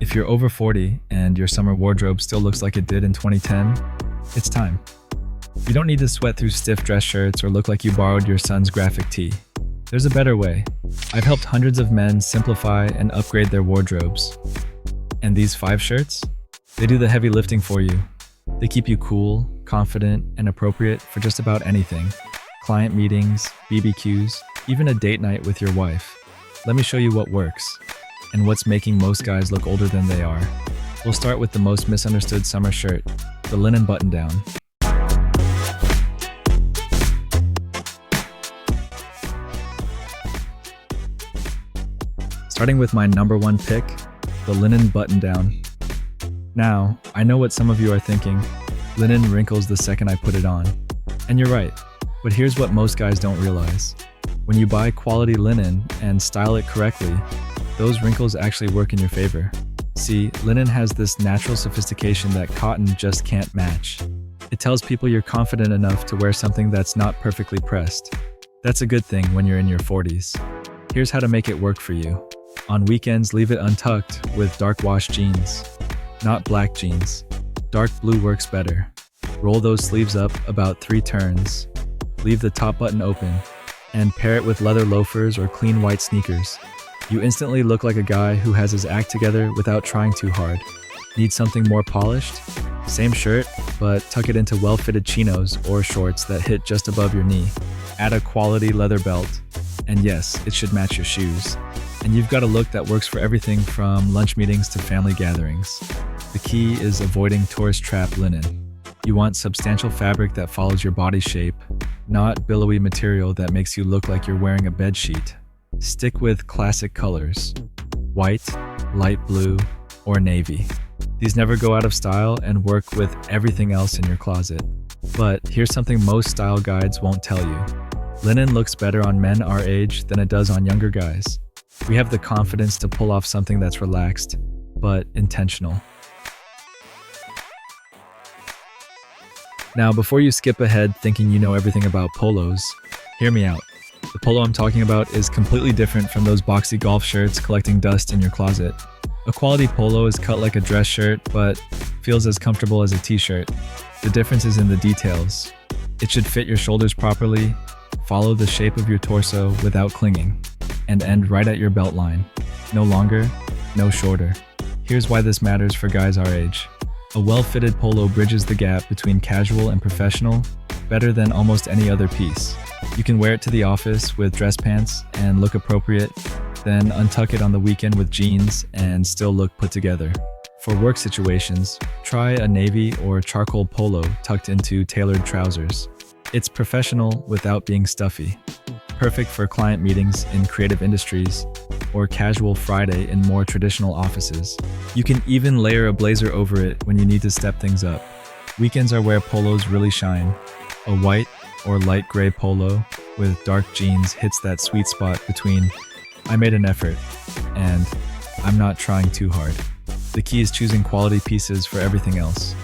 If you're over 40 and your summer wardrobe still looks like it did in 2010, it's time. You don't need to sweat through stiff dress shirts or look like you borrowed your son's graphic tee. There's a better way. I've helped hundreds of men simplify and upgrade their wardrobes. And these 5 shirts? They do the heavy lifting for you. They keep you cool, confident, and appropriate for just about anything. Client meetings, BBQs, even a date night with your wife. Let me show you what works and what's making most guys look older than they are. We'll start with the most misunderstood summer shirt, the linen button-down. Starting with my number 1 pick, the linen button-down. Now, I know what some of you are thinking. Linen wrinkles the second I put it on. And you're right, but here's what most guys don't realize. When you buy quality linen and style it correctly, those wrinkles actually work in your favor. See, linen has this natural sophistication that cotton just can't match. It tells people you're confident enough to wear something that's not perfectly pressed. That's a good thing when you're in your 40s. Here's how to make it work for you. On weekends, leave it untucked with dark wash jeans. Not black jeans. Dark blue works better. Roll those sleeves up about 3 turns. Leave the top button open, and pair it with leather loafers or clean white sneakers. You instantly look like a guy who has his act together without trying too hard. Need something more polished? Same shirt, but tuck it into well-fitted chinos or shorts that hit just above your knee. Add a quality leather belt. And yes, it should match your shoes. And you've got a look that works for everything from lunch meetings to family gatherings. The key is avoiding tourist trap linen. You want substantial fabric that follows your body shape, not billowy material that makes you look like you're wearing a bed sheet. Stick with classic colors: white, light blue, or navy. These never go out of style and work with everything else in your closet. But here's something most style guides won't tell you. Linen looks better on men our age than it does on younger guys. We have the confidence to pull off something that's relaxed, but intentional. Now, before you skip ahead thinking you know everything about polos, hear me out. The polo I'm talking about is completely different from those boxy golf shirts collecting dust in your closet. A quality polo is cut like a dress shirt, but feels as comfortable as a t-shirt. The difference is in the details. It should fit your shoulders properly, follow the shape of your torso without clinging, and end right at your belt line. No longer, no shorter. Here's why this matters for guys our age. A well-fitted polo bridges the gap between casual and professional better than almost any other piece. You can wear it to the office with dress pants and look appropriate, then untuck it on the weekend with jeans and still look put together. For work situations, try a navy or charcoal polo tucked into tailored trousers. It's professional without being stuffy. Perfect for client meetings in creative industries or casual Friday in more traditional offices. You can even layer a blazer over it when you need to step things up. Weekends are where polos really shine. A white or light gray polo with dark jeans hits that sweet spot between "I made an effort" and "I'm not trying too hard." The key is choosing quality pieces for everything else.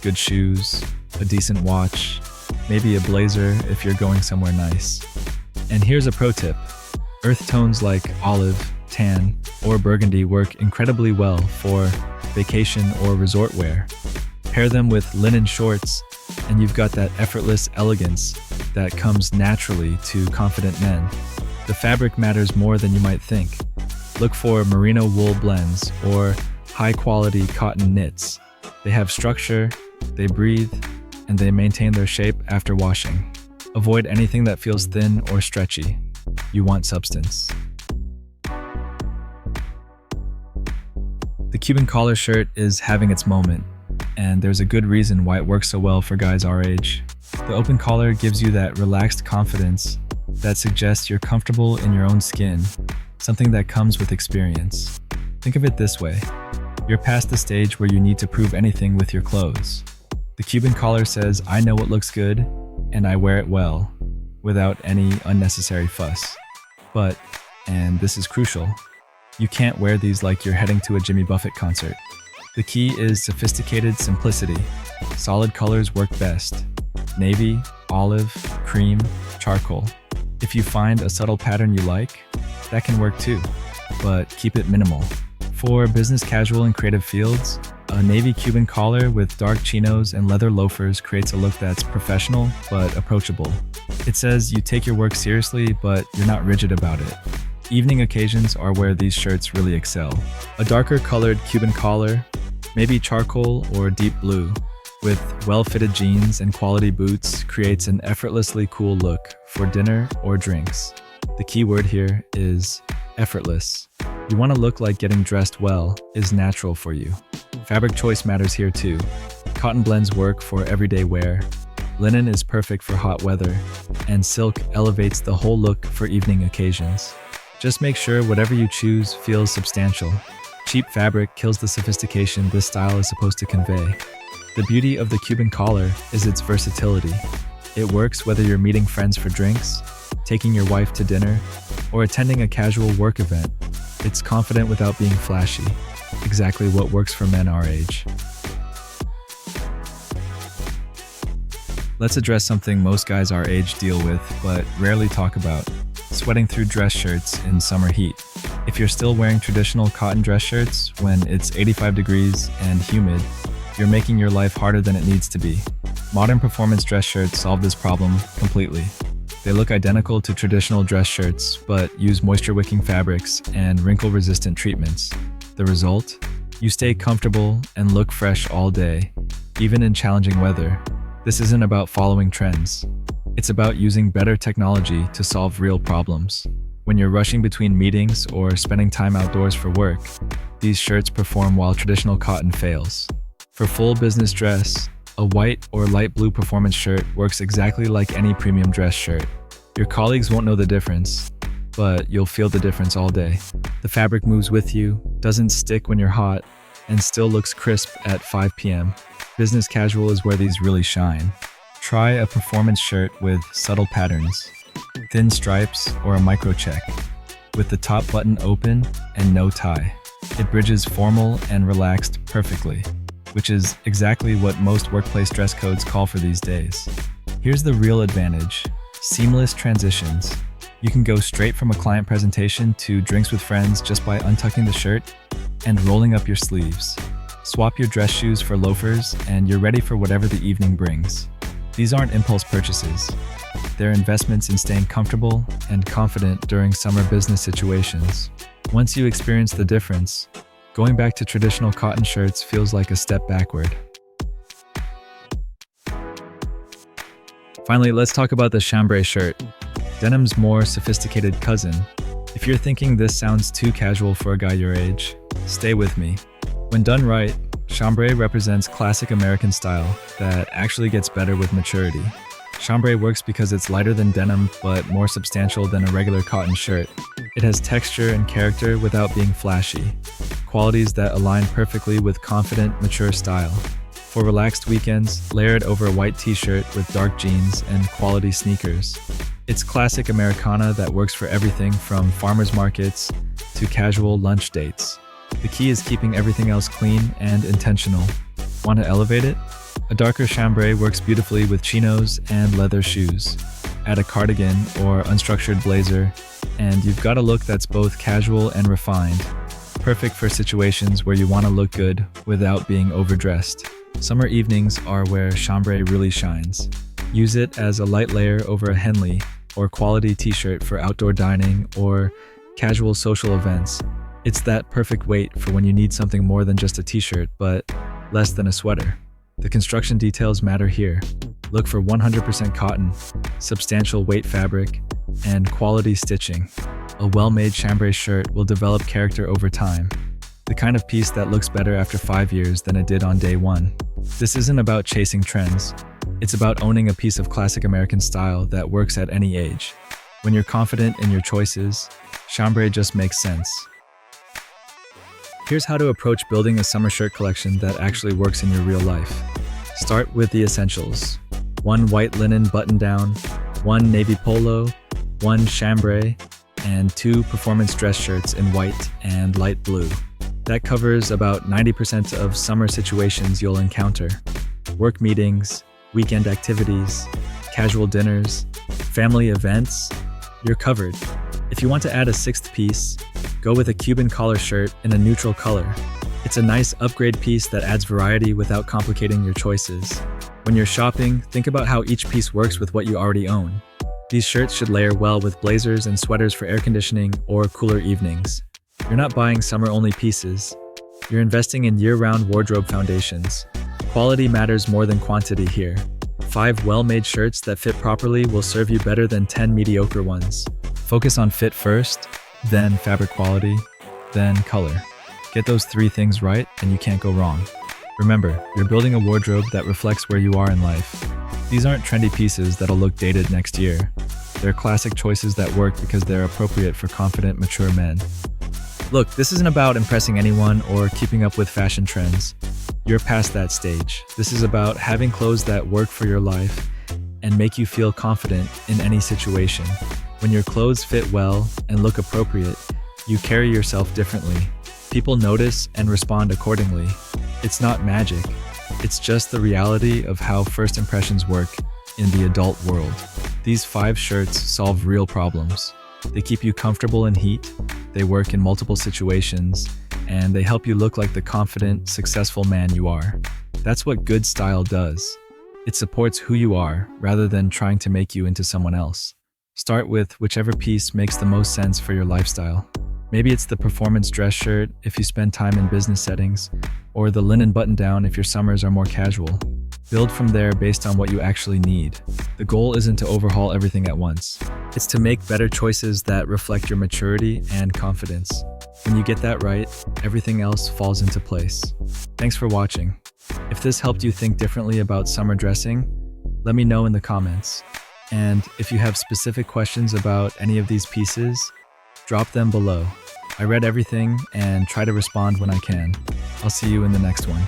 Good shoes, a decent watch, maybe a blazer if you're going somewhere nice. And here's a pro tip. Earth tones like olive, tan, or burgundy work incredibly well for vacation or resort wear. Pair them with linen shorts, and you've got that effortless elegance that comes naturally to confident men. The fabric matters more than you might think. Look for merino wool blends or high-quality cotton knits. They have structure, they breathe, and they maintain their shape after washing. Avoid anything that feels thin or stretchy. You want substance. The Cuban collar shirt is having its moment, and there's a good reason why it works so well for guys our age. The open collar gives you that relaxed confidence that suggests you're comfortable in your own skin, something that comes with experience. Think of it this way. You're past the stage where you need to prove anything with your clothes. The Cuban collar says, "I know what looks good, and I wear it well, without any unnecessary fuss." But, and this is crucial, you can't wear these like you're heading to a Jimmy Buffett concert. The key is sophisticated simplicity. Solid colors work best. Navy, olive, cream, charcoal. If you find a subtle pattern you like, that can work too, but keep it minimal. For business casual and creative fields, a navy Cuban collar with dark chinos and leather loafers creates a look that's professional but approachable. It says you take your work seriously, but you're not rigid about it. Evening occasions are where these shirts really excel. A darker colored Cuban collar, maybe charcoal or deep blue, with well-fitted jeans and quality boots creates an effortlessly cool look for dinner or drinks. The key word here is effortless. You want to look like getting dressed well is natural for you. Fabric choice matters here too. Cotton blends work for everyday wear. Linen is perfect for hot weather, and silk elevates the whole look for evening occasions. Just make sure whatever you choose feels substantial. Cheap fabric kills the sophistication this style is supposed to convey. The beauty of the Cuban collar is its versatility. It works whether you're meeting friends for drinks, taking your wife to dinner, or attending a casual work event. It's confident without being flashy. Exactly what works for men our age. Let's address something most guys our age deal with, but rarely talk about: sweating through dress shirts in summer heat. If you're still wearing traditional cotton dress shirts when it's 85 degrees and humid, you're making your life harder than it needs to be. Modern performance dress shirts solve this problem completely. They look identical to traditional dress shirts, but use moisture-wicking fabrics and wrinkle-resistant treatments. The result? You stay comfortable and look fresh all day, even in challenging weather. This isn't about following trends. It's about using better technology to solve real problems. When you're rushing between meetings or spending time outdoors for work, these shirts perform while traditional cotton fails. For full business dress, a white or light blue performance shirt works exactly like any premium dress shirt. Your colleagues won't know the difference, but you'll feel the difference all day. The fabric moves with you, doesn't stick when you're hot, and still looks crisp at 5 p.m. Business casual is where these really shine. Try a performance shirt with subtle patterns, thin stripes, or a micro check, with the top button open and no tie. It bridges formal and relaxed perfectly, which is exactly what most workplace dress codes call for these days. Here's the real advantage: seamless transitions. You can go straight from a client presentation to drinks with friends just by untucking the shirt and rolling up your sleeves. Swap your dress shoes for loafers and you're ready for whatever the evening brings. These aren't impulse purchases. They're investments in staying comfortable and confident during summer business situations. Once you experience the difference, going back to traditional cotton shirts feels like a step backward. Finally, let's talk about the chambray shirt, denim's more sophisticated cousin. If you're thinking this sounds too casual for a guy your age, stay with me. When done right, chambray represents classic American style that actually gets better with maturity. Chambray works because it's lighter than denim but more substantial than a regular cotton shirt. It has texture and character without being flashy, qualities that align perfectly with confident, mature style. For relaxed weekends, layer it over a white t-shirt with dark jeans and quality sneakers. It's classic Americana that works for everything from farmers markets to casual lunch dates. The key is keeping everything else clean and intentional. Want to elevate it? A darker chambray works beautifully with chinos and leather shoes. Add a cardigan or unstructured blazer, and you've got a look that's both casual and refined. Perfect for situations where you want to look good without being overdressed. Summer evenings are where chambray really shines. Use it as a light layer over a Henley or quality t-shirt for outdoor dining or casual social events. It's that perfect weight for when you need something more than just a t-shirt, but less than a sweater. The construction details matter here. Look for 100% cotton, substantial weight fabric, and quality stitching. A well-made chambray shirt will develop character over time. The kind of piece that looks better after 5 years than it did on day one. This isn't about chasing trends. It's about owning a piece of classic American style that works at any age. When you're confident in your choices, chambray just makes sense. Here's how to approach building a summer shirt collection that actually works in your real life. Start with the essentials: 1 white linen button-down, 1 navy polo, 1 chambray, and 2 performance dress shirts in white and light blue. That covers about 90% of summer situations you'll encounter. Work meetings, weekend activities, casual dinners, family events, you're covered. If you want to add a 6th piece, Go with a Cuban collar shirt in a neutral color. It's a nice upgrade piece that adds variety without complicating your choices. When you're shopping, think about how each piece works with what you already own. These shirts should layer well with blazers and sweaters for air conditioning or cooler evenings. You're not buying summer-only pieces. You're investing in year-round wardrobe foundations. Quality matters more than quantity here. 5 well-made shirts that fit properly will serve you better than 10 mediocre ones. Focus on fit first, then fabric quality, then color. Get those 3 things right and you can't go wrong. Remember, you're building a wardrobe that reflects where you are in life. These aren't trendy pieces that'll look dated next year. They're classic choices that work because they're appropriate for confident, mature men. Look, this isn't about impressing anyone or keeping up with fashion trends. You're past that stage. This is about having clothes that work for your life and make you feel confident in any situation. When your clothes fit well and look appropriate, you carry yourself differently. People notice and respond accordingly. It's not magic. It's just the reality of how first impressions work in the adult world. These 5 shirts solve real problems. They keep you comfortable in heat, they work in multiple situations, and they help you look like the confident, successful man you are. That's what good style does. It supports who you are rather than trying to make you into someone else. Start with whichever piece makes the most sense for your lifestyle. Maybe it's the performance dress shirt if you spend time in business settings, or the linen button-down if your summers are more casual. Build from there based on what you actually need. The goal isn't to overhaul everything at once. It's to make better choices that reflect your maturity and confidence. When you get that right, everything else falls into place. Thanks for watching. If this helped you think differently about summer dressing, let me know in the comments. And if you have specific questions about any of these pieces, drop them below. I read everything and try to respond when I can. I'll see you in the next one.